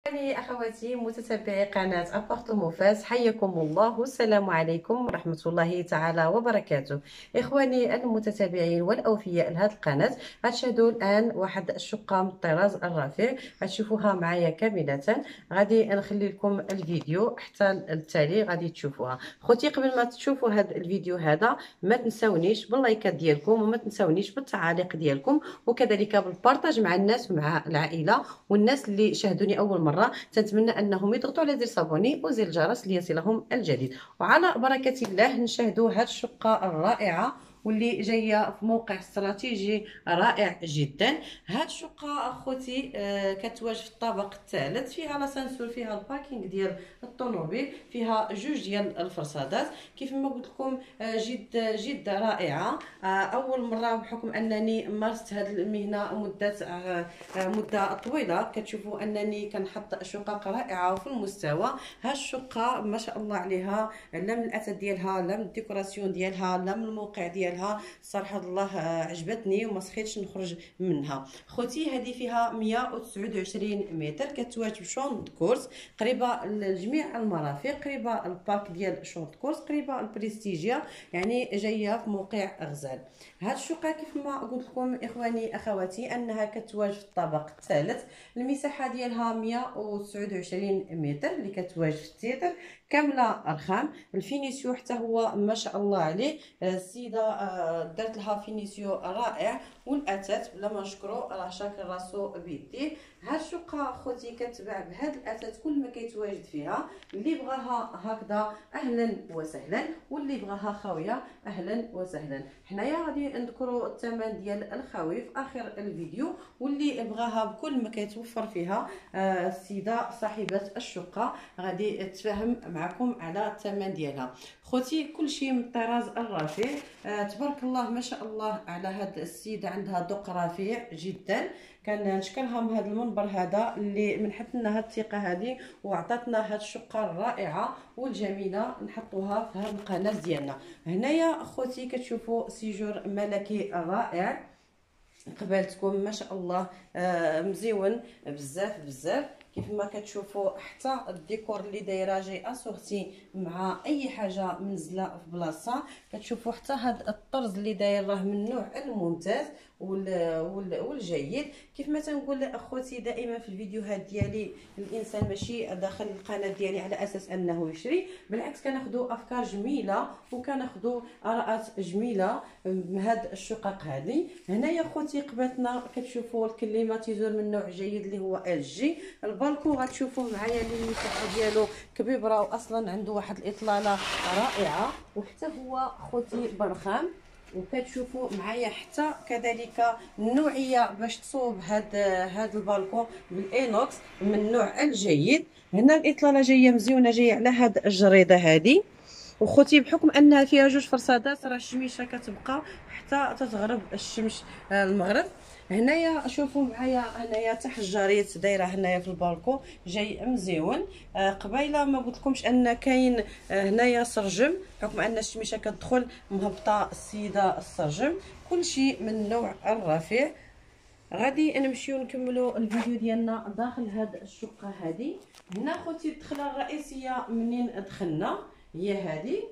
أخواتي متتبعي قناة أبارتمون فاس، حياكم الله والسلام عليكم ورحمة الله تعالى وبركاته. إخواني المتتبعين والأوفياء لهذه القناة، غتشاهدوا الآن واحد الشقة من الطراز الرفيع، غتشوفوها معايا كاملة. غادي نخلي لكم الفيديو حتى التالي غادي تشوفوها. خوتي قبل ما تشوفوا هذا الفيديو هذا ما تنسونيش باللايكات ديالكم، وما تنسونيش بالتعاليق ديالكم، وكذلك بالبارطاج مع الناس ومع العائلة والناس اللي شاهدوني اول مره. تنتمنى انهم يضغطوا على زر صابوني وزر الجرس ليصلهم الجديد. وعلى بركه الله نشاهدوا هذه الشقه الرائعه واللي جايه في موقع استراتيجي رائع جدا. هاد الشقه اخوتي كتواجد في الطابق الثالث، فيها لاسانسور، فيها الباركينغ ديال الطوموبيل، فيها جوج ديال الفرصادات. كيف ما قلت لكم جد رائعه. اول مره بحكم انني مارست هذه المهنه مده طويله، كتشوفوا انني كنحط شقق رائعه وفي المستوى. ها الشقه ما شاء الله عليها، لا من الاثاث ديالها، لا من الديكوراسيون ديالها، لا من الموقع ديالها. صراحه الله عجبتني وما سخيتش نخرج منها. خوتي هذه فيها 129 متر، كتواجد شون كورس قريبه لجميع المرافق، قريبه البارك ديال شون كورس، قريبه البريستيجيا، يعني جايه في موقع غزال. هاد الشقه كيف ما قلت لكم اخواني اخواتي انها كتواجد في الطابق الثالث. المساحه ديالها 129 متر اللي كتواجد في التيتر، كامله ارخام. الفينيسيو حتى هو ما شاء الله عليه، السيده دارت لها فينيسيو رائع، والاثاث بلا ما نشكرو راه شاكر راسو بيديه. هاد الشقه خوتي كتباع بهاد الاثاث كل ما كيتواجد فيها. اللي بغاها هكذا اهلا وسهلا، واللي بغاها خاويه اهلا وسهلا. حنايا غادي نذكروا الثمن ديال الخاوي في اخر الفيديو، واللي بغاها بكل ما كيتوفر فيها السيده صاحبه الشقه غادي تفاهم معكم على الثمن ديالها. خوتي كلشي من الطراز الرفيع، تبارك الله ما شاء الله على هاد السيده، عندها ذوق رفيع جدا. كنشكرها من هذا المنبر هذا اللي منحت لنا هاد الثقه هذه وعطاتنا هاد الشقه الرائعه والجميله نحطوها في هاد القناه ديالنا. هنايا اخوتي كتشوفوا سيجور ملكي رائع، قبالتكم ما شاء الله مزيون بزاف بزاف. كيف ما كتشوفوا حتى الديكور اللي دايره جاي اسورتي مع اي حاجه منزله في بلاصه. كتشوفوا حتى هذا الطرز اللي داير راه من النوع الممتاز والجيد. كيف ما تنقول اخوتي دائما في الفيديوهات ديالي، الانسان ماشي داخل القناه ديالي على اساس انه يشري، بالعكس كناخذوا افكار جميله وكناخذوا اراءات جميله من هاد الشقق هذه. هنايا اخوتي قباتنا كتشوفوا الكليماتيزور من نوع جيد اللي هو ال جي. البالكون غتشوفوا معايا اللي المساحه ديالو كبيره، واصلا عنده واحد الاطلاله رائعه، وحتى هو خوتي برخام. وكتشوفوا معايا حتى كذلك النوعيه باش تصوب هاد البالكون بالاينوكس من النوع الجيد. هنا الاطلاله جايه مزيونه، جايه على هاد الجريده هذه. وخوتي بحكم انها فيها جوج فرصادات راه الشميشه كتبقى حتى تتغرب الشمس المغرب. هنايا شوفوا معايا، هنايا تحت الجريت دايره هنايا في البالكون جاي مزيون. قبيله ما قلت لكمش ان كاين هنايا سرجم، بحكم ان الشميشه كتدخل مهبطه السيده السرجم. كلشي من النوع الرفيع. غادي نمشيو نكملوا الفيديو ديالنا داخل هاد الشقه هذه. هنا خوتي الدخله الرئيسيه منين دخلنا هي هذه.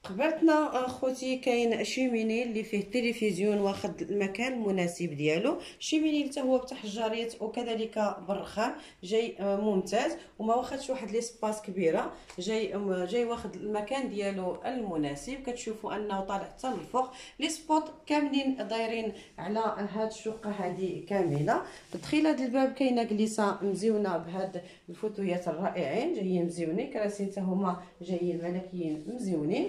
قبلتنا اخوتي كاين شيميني اللي فيه تلفزيون واخد المكان المناسب ديالو. شيميني حتى هو بتاع الجاريت وكذلك بالرخام، جاي ممتاز وما واخدش واحد ليسباس كبيره، جاي واخد المكان ديالو المناسب. كتشوفوا انه طالع حتى للفوق. لي سبوت كاملين دايرين على هاد الشقه هذه كامله. تدخيل هاد الباب كاينه كليسه مزيونه بهاد الفوتويات الرائعين، جايين مزيونين. كراسي حتى هما جايين ملكيين مزيونين.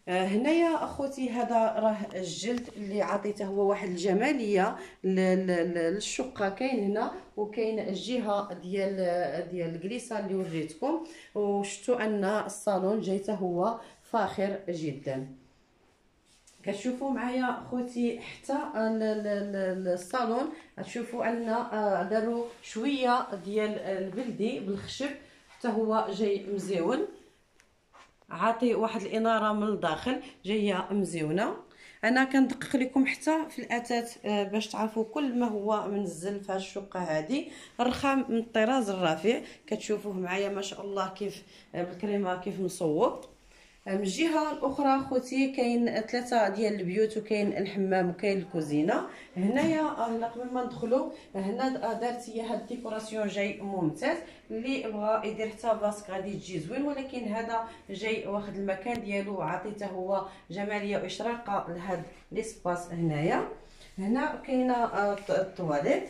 هنايا اخوتي هذا راه الجلد اللي عطيته هو واحد الجماليه للشقه. كاين هنا وكاين الجهه ديال الكليسه اللي وريتكم، وشفتوا ان الصالون جايته هو فاخر جدا. كتشوفوا معايا خوتي حتى الصالون تشوفوا ان داروا شويه ديال البلدي بالخشب، حتى هو جاي مزيون، عاطي واحد الاناره من الداخل جايه مزيونه. انا كندقق لكم حتى في الاثاث باش تعرفوا كل ما هو منزل في هذه الشقه هذه. الرخام من الطراز الرفيع كتشوفوه معايا ما شاء الله كيف بالكريمه كيف مصوب. من الجهه الاخرى خوتي كاين 3 ديال البيوت، وكاين الحمام وكاين الكوزينه. هنايا قبل ما ندخلوا هنا دارت هي هاد الديكوراسيون جاي ممتاز، اللي بغى يدير حتى باسك غادي تجي زوين، ولكن هذا جاي واخد المكان ديالو عطيته هو جماليه واشراقه لهاد ليسباس. هنا كاينه الطواليت،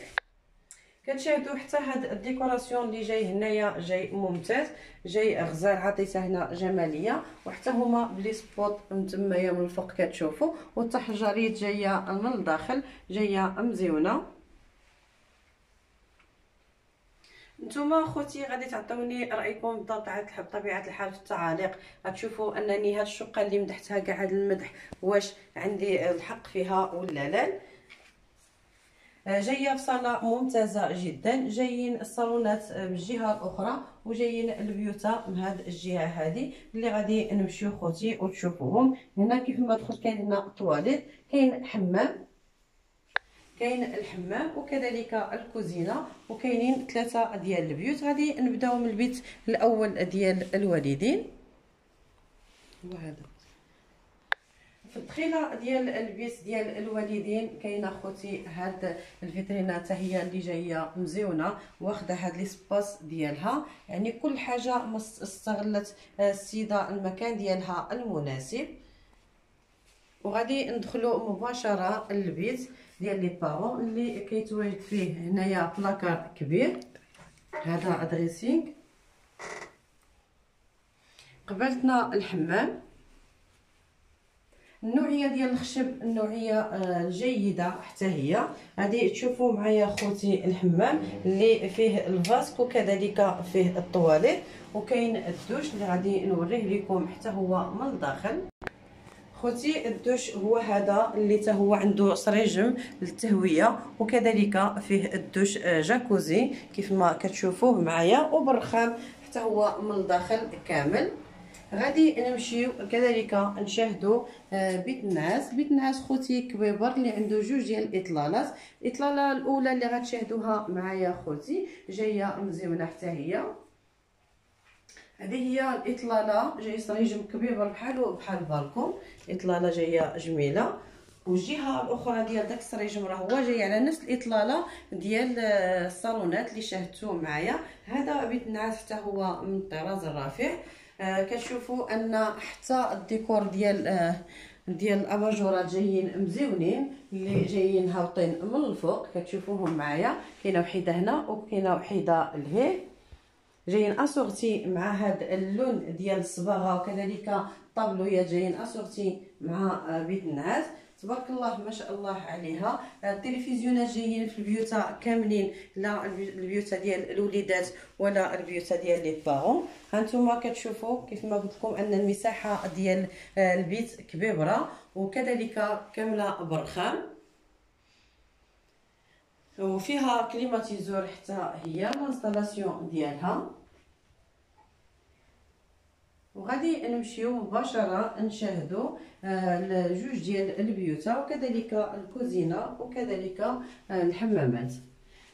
كتشاهدوا حتى هاد الديكوراسيون اللي جاي هنايا جاي ممتاز، جاي غزال عطيته هنا جماليه، وحتى هما بلي سبوت نتمايا من الفوق كتشوفوا، والتحجريات جايه من الداخل جايه مزيونه. نتوما خوتي غادي تعطوني رايكم بالضبط على طبيعه الحال في التعاليق. غتشوفوا انني هاد الشقه اللي مدحتها كاع هاد المدح واش عندي الحق فيها ولا لا. جايه في صاله ممتازه جدا، جايين الصالونات من الجهه الاخرى، وجايين البيوتا من هذه الجهه هذه اللي غادي نمشيو خوتي وتشوفوهم. هنا كيف ما دخلت كاين هنا الطواليت، كاين الحمام وكذلك الكوزينه، وكاينين 3 ديال البيوت. غادي نبداو من البيت الاول ديال الوالدين. هو هذا في الدخيله ديال البيت ديال الوالدين كاينه خوتي هاد الفيترينا حتى هي اللي جايه مزيونه، واخده هاد ليسباس ديالها، يعني كل حاجه استغلت السيده المكان ديالها المناسب. وغادي ندخلوا مباشره للبيت ديال لي بارون اللي كيتواجد فيه هنايا بلاكار كبير. هذا ادريسينغ، قبلتنا الحمام. النوعيه ديال الخشب النوعيه جيده حتى هي. غادي تشوفوا معايا خوتي الحمام اللي فيه الفاسك وكذلك فيه الطواليت، وكاين الدوش اللي غادي نوريه لكم حتى هو من الداخل. خوتي الدوش هو هذا اللي حتى هو عنده سريجم للتهويه، وكذلك فيه الدوش جاكوزي كيف ما كتشوفوه معايا، وبالرخام حتى هو من الداخل كامل. غادي نمشيو كذلك نشاهدوا بيت النعاس خوتي كبيبر اللي عنده 2 ديال الاطلالات. الاطلاله الاولى اللي غتشاهدوها معايا خوتي جايه مزيونه حتى هي. هذه هي الاطلاله جاي سريجم كبيبر بحال بالكم، اطلاله جايه جميله. والجهه الاخرى ديال داك السريجم راه هو جاي على نفس الاطلاله ديال الصالونات اللي شاهدتوه معايا. هذا بيت النعاس حتى هو من الطراز الرفيع. كتشوفوا ان حتى الديكور ديال الاباجورات جايين مزيونين، اللي جايين هابطين من الفوق كتشوفوهم معايا. كاينه وحده هنا وكاينه وحده لهيه، جايين اسورتي مع هذا اللون ديال الصباغه، وكذلك الطابلويات جايين اسورتي مع بيت النعاس. تبارك الله ما شاء الله عليها. التلفزيونات جايين في البيوت كاملين، لا البيوت ديال الوليدات ولا البيوت ديال لي بارون. هانتوما كتشوفوا كيف ما قلت لكم ان المساحه ديال البيت كبيره، وكذلك كامله برخام، وفيها كليماتيزور حتى هي الانستالاسيون ديالها. وغادي نمشيو مباشره نشاهدوا الجوج ديال البيوت وكذلك الكوزينه وكذلك الحمامات.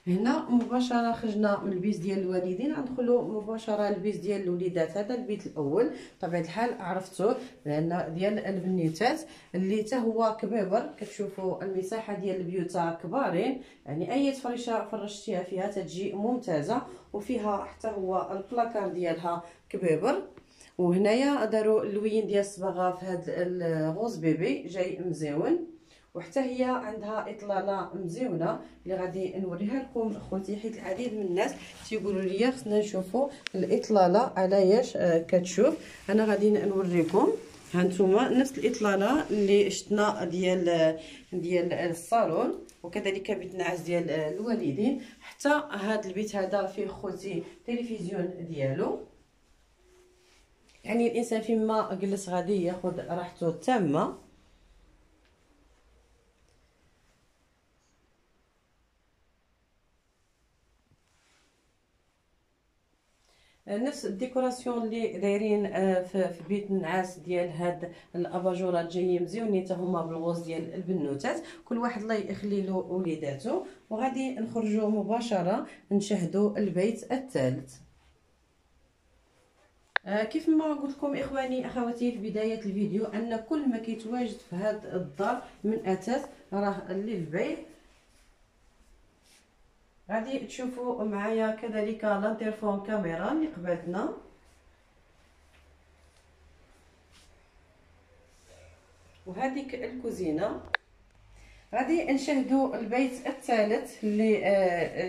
هنا مباشره خرجنا من البيت ديال الوالدين، غندخلوا مباشره للبيت ديال الوليدات. هذا البيت الاول بطبيعه الحال عرفتوه لان ديال البنيتات اللي حتى هو كبيبر. كتشوفوا المساحه ديال البيوت كبارين، يعني اي فريشه فرشتيها فيها تتجي ممتازه، وفيها حتى هو البلاكار ديالها كبيبر. وهنايا داروا اللوين ديال الصباغه في هذا الغوز بيبي جاي مزيون، وحتى هي عندها اطلاله مزيونه اللي غادي نوريها لكم خوتي، حيت العديد من الناس تيقولوا لي خصنا نشوفوا الاطلاله علاش كتشوف. انا غادي نوريكم. هانتوما نفس الاطلاله اللي شفنا ديال الصالون، وكذلك بيت النعاس ديال الوالدين. حتى هذا البيت هذا فيه خوتي تلفزيون ديالو، يعني الانسان فيما جلس غادي ياخذ راحته التامه. نفس الديكوراسيون اللي دايرين في بيت النعاس ديال هاد الاباجورات جايين مزيونين حتى هما بالغوص ديال البنوتات. كل واحد الله يخلي له وليداته. وغادي نخرجوا مباشره نشاهدوا البيت الثالث. كيف ما قلت لكم اخواني اخواتي في بدايه الفيديو ان كل ما كيتواجد في هذا الدار من اثاث راه للبيع. غادي تشوفوا معايا كذلك لانترفون كاميرا اللي قبلتنا، وهذيك الكوزينه. غادي نشاهدوا البيت الثالث اللي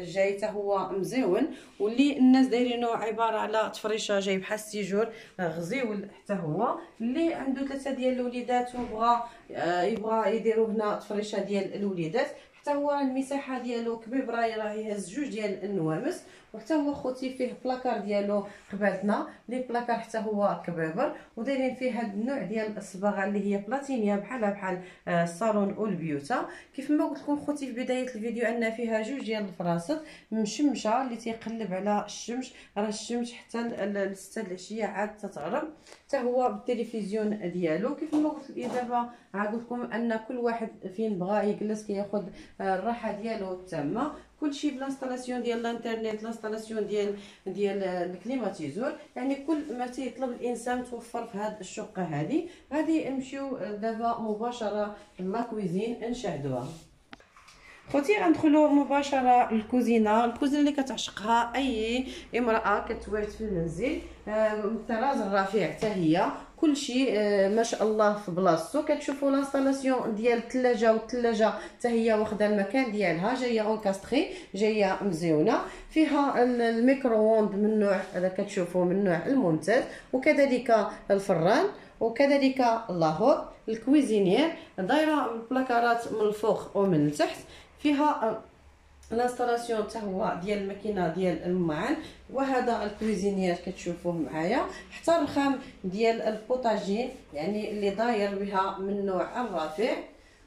جاي حتى هو مزيون، واللي الناس دايرينه عباره على تفريشه جاي بحال السيجور غزيول حتى هو. اللي عنده 3 ديال الوليدات وبغى يبغى يديروا هنا تفريشه ديال الوليدات، حتى هو المساحه ديالو كبيبره، راه يهز 2 ديال النوامس. وحتى هو خوتي فيه بلاكار ديالو قبالتنا لي بلاكار حتى هو كبابر، ودايرين فيه هاد النوع ديال الصباغه اللي هي بلاتينيه بحال الصالون والبيوتا. كيف ما قلت لكم خوتي في بدايه الفيديو ان فيها 2 ديال الفراسط مشمشه اللي تيقلب على الشمس، راه الشمس حتى ل 6 العشيه عاد تتغرب. حتى هو بالتلفزيون ديالو. كيف ما قلت دابا عاد لكم ان كل واحد فين بغى يجلس كياخذ الراحه ديالو التامه. كلشي بلانستالاسيون ديال الانترنت، لانستالاسيون ديال الكليماتيزور، يعني كل ما تيطلب الانسان توفر في هذه الشقه هذه. غادي نمشيو دابا مباشره لا كويزين نشاهدوها. خوتي غندخلوا مباشره للكوزينه. الكوزينه اللي كتعشقها اي امراه كتواجد في المنزل، الطراز الرفيع حتى هي كلشي ما شاء الله في بلاصتو. كتشوفوا لانستالاسيون ديال الثلاجه، والثلاجه حتى هي واخده المكان ديالها، جايه اونكاستري جايه مزيونه. فيها الميكرووند من نوع كتشوفوا من نوع الممتاز، وكذلك الفران، وكذلك لاهور. الكويزينير دايره البلاكارات من الفوق ومن التحت. فيها الانستالاسيون حتى هو ديال الماكينه ديال المعان. وهذا الكويزينير كتشوفوه معايا، حتى الرخام ديال البوطاجين يعني اللي داير بها من نوع الرفيع.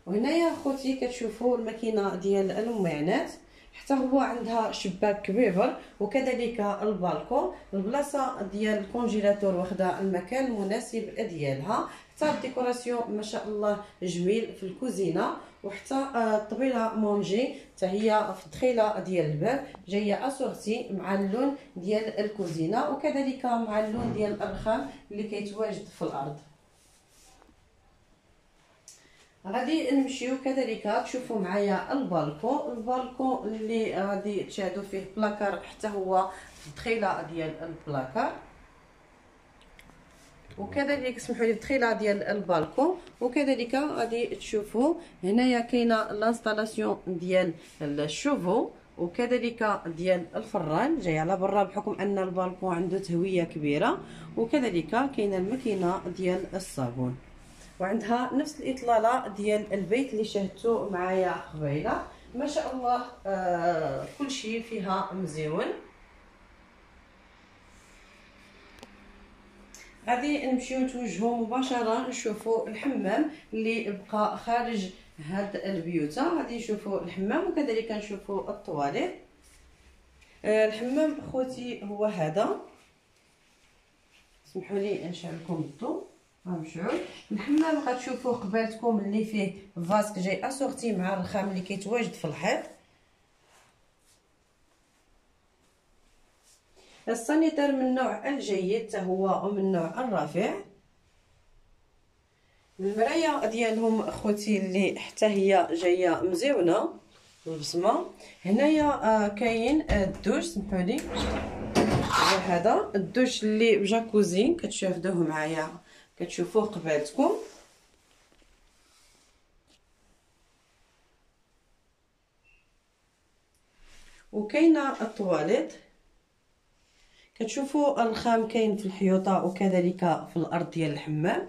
وهنايا خوتي كتشوفوا الماكينه ديال المعانات، حتى هو عندها شباك كبير، وكذلك البالكون. البلاصه ديال الكونجيلاتور واخده المكان المناسب ديالها. حتى الديكوراسيون ما شاء الله جميل في الكوزينه. وحتى الطبيله مونجي حتى هي في الدخيله ديال الباب جايه اسورتي مع اللون ديال الكوزينه، وكذلك مع اللون ديال الرخام اللي كيتواجد في الارض. غادي نمشيو كذلك تشوفوا معايا البالكون اللي غادي تشاهدوا فيه بلاكار حتى هو في الدخيله ديال البلاكار، وكذلك اسمحوا لي الدخيله ديال البالكون. وكذلك غادي تشوفوا هنايا كاينه لانستالاسيون ديال الشوفو، وكذلك ديال الفران جاي على برا بحكم ان البالكون عنده تهويه كبيره. وكذلك كاينه الماكينه ديال الصابون، وعندها نفس الاطلاله ديال البيت اللي شاهدتو معايا قبيله. ما شاء الله كل شيء فيها مزيون. غادي نمشيو نتوجهوا مباشره نشوفوا الحمام اللي بقى خارج هاد البيوت. غادي نشوفوا الحمام وكذلك نشوفوا الطواليت. الحمام خوتي هو هذا، اسمحوا لي نشعل لكم الضوء. مشعول. الحمام غتشوفوه قبالتكم اللي فيه فاسك جاي اسورتي مع الرخام اللي كيتواجد في الحيط. السانيتير من النوع الجيد حتى هو ومن النوع الرفيع. المرايه ديالهم اخوتي اللي حتى هي جايه مزيونه بالبصمه. هنايا كاين الدوش، سمحوا لي هذا الدوش اللي بجاكوزي كتشاهدوه معايا كتشوفوه قبالتكم. وكاينه الطواليت كتشوفوا الرخام كاين في الحيوطه وكذلك في الارض ديال الحمام.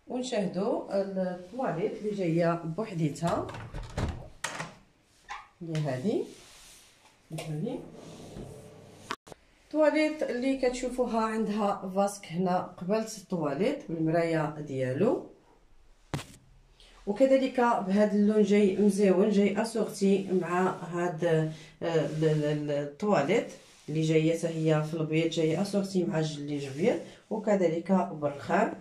ونشاهدوا الطواليت اللي جايه بوحديتها هي هذه. الطواليت اللي كتشوفوها عندها فاسك هنا قبالة الطواليت بالمرايه ديالو. وكذلك بهذا اللون جاي مزيون، جاي اسورتي مع هاد الطواليت اللي جايه حتى هي في البيض، جايه اسورتي مع جلي جبير وكذلك بالرخام.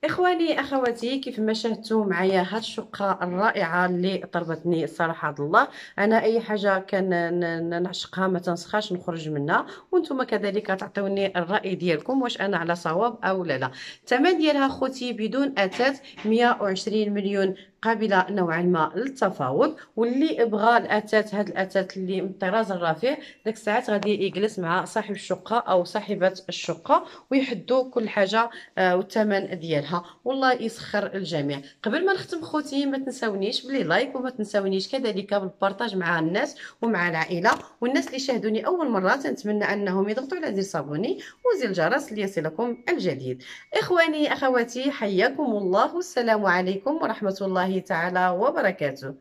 اخواني اخواتي، كيف ما شاهدتوا معايا هاد الشقه الرائعه اللي طربتني الصراحه الله، انا اي حاجه كان نعشقها ما تنسخاش نخرج منها، وانتم كذلك تعطوني الراي ديالكم واش انا على صواب او لا. الثمن ديالها خوتي بدون اثاث 120 مليون، قابله نوعا ما للتفاوض. واللي بغى الاثاث، هاد الاثاث اللي من الطراز الرفيع، داك الساعات غادي يجلس مع صاحب الشقه او صاحبه الشقه ويحدوا كل حاجه والثمن ديالها، والله يسخر الجميع. قبل ما نختم خوتي ما تنساونيش بلي لايك، وما تنساونيش كذلك بالبارطاج مع الناس ومع العائله. والناس اللي شاهدوني اول مره تنتمنى انهم يضغطوا على زر صابوني وزر الجرس ليصلكم الجديد. اخواني اخواتي، حياكم الله، والسلام عليكم ورحمه الله تعالى وبركاته.